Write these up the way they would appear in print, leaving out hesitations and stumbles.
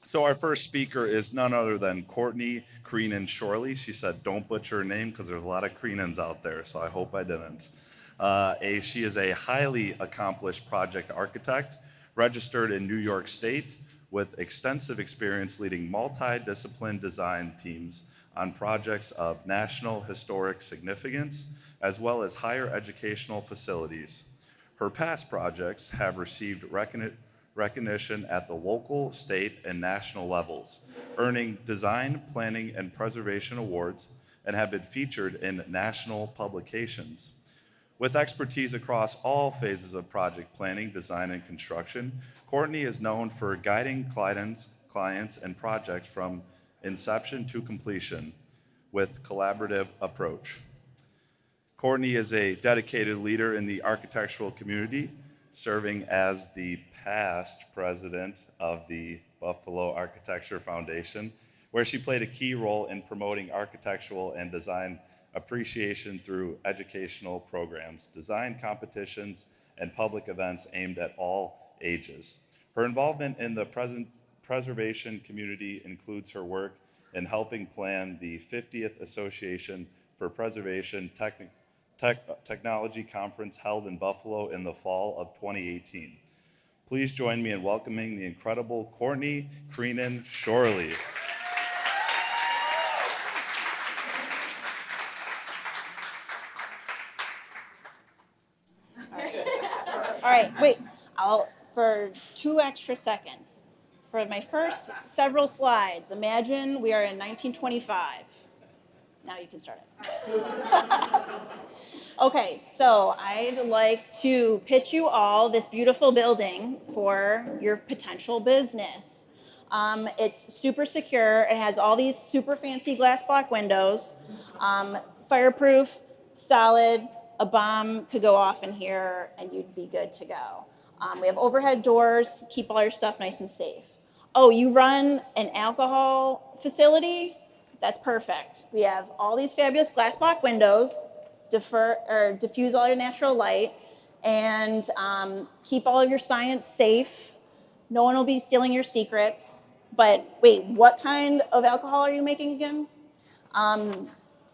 So our first speaker is none other than Courtney Creenan Chorley. She said, "Don't butcher her name because there's a lot of Creenans out there." So I hope I didn't. She is a highly accomplished project architect, registered in New York State, with extensive experience leading multidiscipline design teams on projects of national historic significance, as well as higher educational facilities. Her past projects have received recognition at the local, state, and national levels, earning design, planning, and preservation awards, and have been featured in national publications. With expertise across all phases of project planning, design, and construction, Courtney is known for guiding clients and projects from inception to completion with collaborative approach. Courtney is a dedicated leader in the architectural community, serving as the past president of the Buffalo Architecture Foundation, where she played a key role in promoting architectural and design appreciation through educational programs, design competitions, and public events aimed at all ages. Her involvement in the preservation community includes her work in helping plan the 50th Association for Preservation Technology Conference held in Buffalo in the fall of 2018. Please join me in welcoming the incredible Courtney Creenan Chorley. All right, wait. For 2 extra seconds. For my first several slides, imagine we are in 1925. Now you can start it. Okay, so I'd like to pitch you all this beautiful building for your potential business. It's super secure. It has all these super fancy glass block windows, fireproof, solid. A bomb could go off in here and you'd be good to go. We have overhead doors, keep all your stuff nice and safe. Oh, you run an alcohol facility? That's perfect. We have all these fabulous glass block windows, diffuse all your natural light, and keep all of your science safe. No one will be stealing your secrets. But wait, what kind of alcohol are you making again?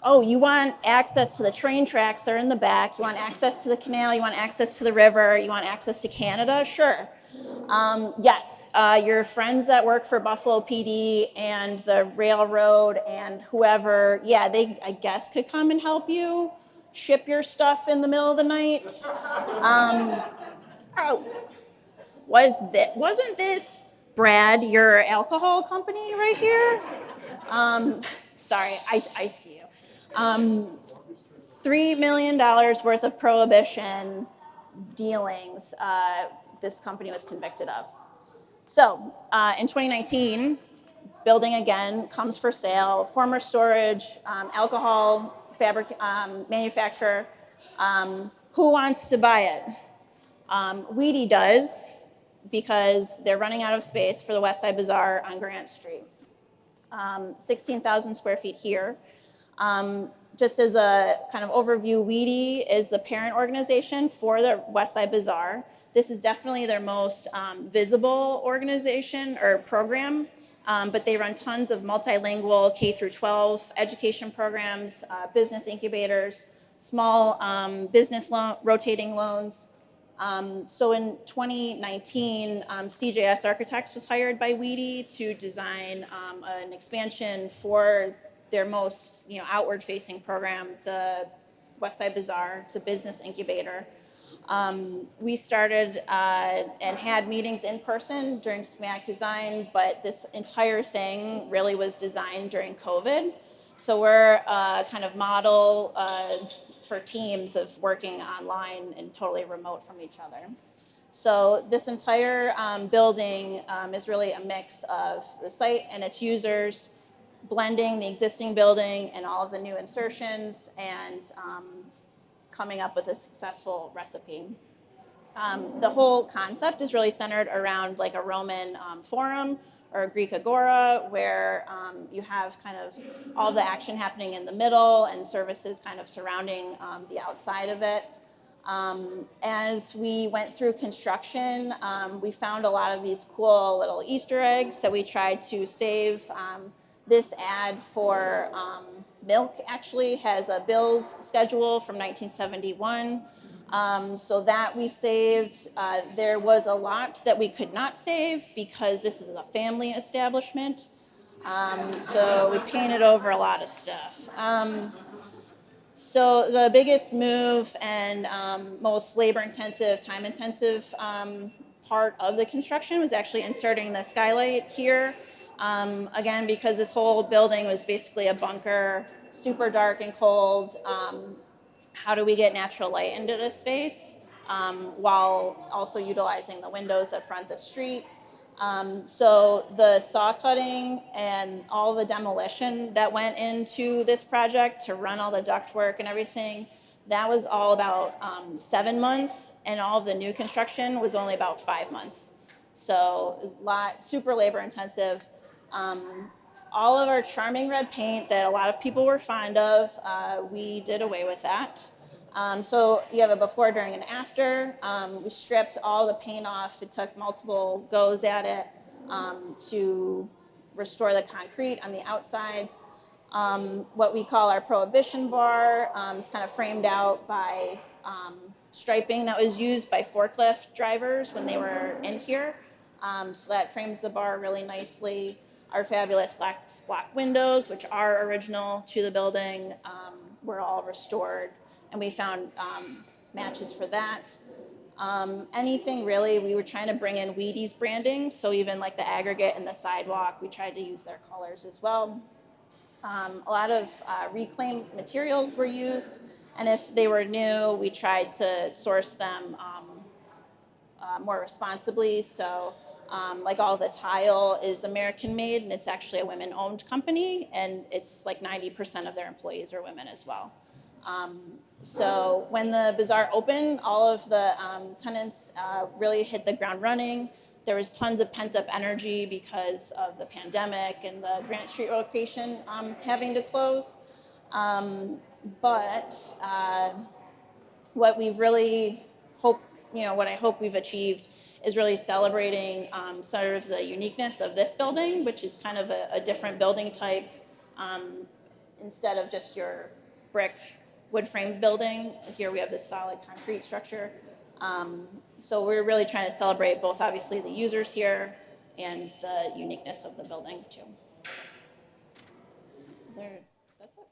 Oh, you want access to the train tracks that are in the back. You want access to the canal. You want access to the river. You want access to Canada? Sure. Yes, your friends that work for Buffalo PD and the railroad and whoever, yeah, they, I guess, could come and help you ship your stuff in the middle of the night. Oh, wasn't this Brad, your alcohol company right here? Sorry, I see you. $3 million worth of prohibition dealings this company was convicted of. So in 2019, building again comes for sale. Former storage, alcohol manufacturer. Who wants to buy it? Weedy does, because they're running out of space for the West Side Bazaar on Grant Street. 16,000 square feet here. Just as a kind of overview, Weedy is the parent organization for the West Side Bazaar. This is definitely their most visible organization or program, but they run tons of multilingual K through 12 education programs, business incubators, small business rotating loans. So in 2019, CJS Architects was hired by Weedy to design an expansion for their most outward-facing program, the West Side Bazaar. It's a business incubator. We started and had meetings in person during SMAC design, but this entire thing really was designed during COVID. So we're kind of model for teams of working online and totally remote from each other. So this entire building is really a mix of the site and its users, blending the existing building and all of the new insertions, and coming up with a successful recipe. The whole concept is really centered around like a Roman forum or a Greek agora, where you have kind of all the action happening in the middle and services kind of surrounding the outside of it. As we went through construction, we found a lot of these cool little Easter eggs that we tried to save. This ad for milk actually has a Bill's schedule from 1971. So that we saved. There was a lot that we could not save because this is a family establishment. So we painted over a lot of stuff. So the biggest move and most labor-intensive, time-intensive part of the construction was actually inserting the skylight here. Again, because this whole building was basically a bunker, super dark and cold. How do we get natural light into this space while also utilizing the windows that front the street? So the saw cutting and all the demolition that went into this project to run all the ductwork and everything, that was all about 7 months, and all of the new construction was only about 5 months. So super labor intensive. All of our charming red paint that a lot of people were fond of, we did away with that. So you have a before, during, and after. We stripped all the paint off. It took multiple goes at it to restore the concrete on the outside. What we call our prohibition bar is kind of framed out by striping that was used by forklift drivers when they were in here. So that frames the bar really nicely. Our fabulous glass block windows, which are original to the building, were all restored. And we found matches for that. Anything really, we were trying to bring in Wheaties branding, so even like the aggregate and the sidewalk, we tried to use their colors as well. A lot of reclaimed materials were used, and if they were new, we tried to source them more responsibly. So like all the tile is American made, and it's actually a women-owned company, and it's like 90% of their employees are women as well. So when the bazaar opened, all of the tenants really hit the ground running. There was tons of pent-up energy because of the pandemic and the Grant Street location having to close. But what we've really what I hope we've achieved is really celebrating sort of the uniqueness of this building, which is kind of a different building type. Instead of just your brick wood framed building, here we have this solid concrete structure. So we're really trying to celebrate both obviously the users here and the uniqueness of the building too. That's it.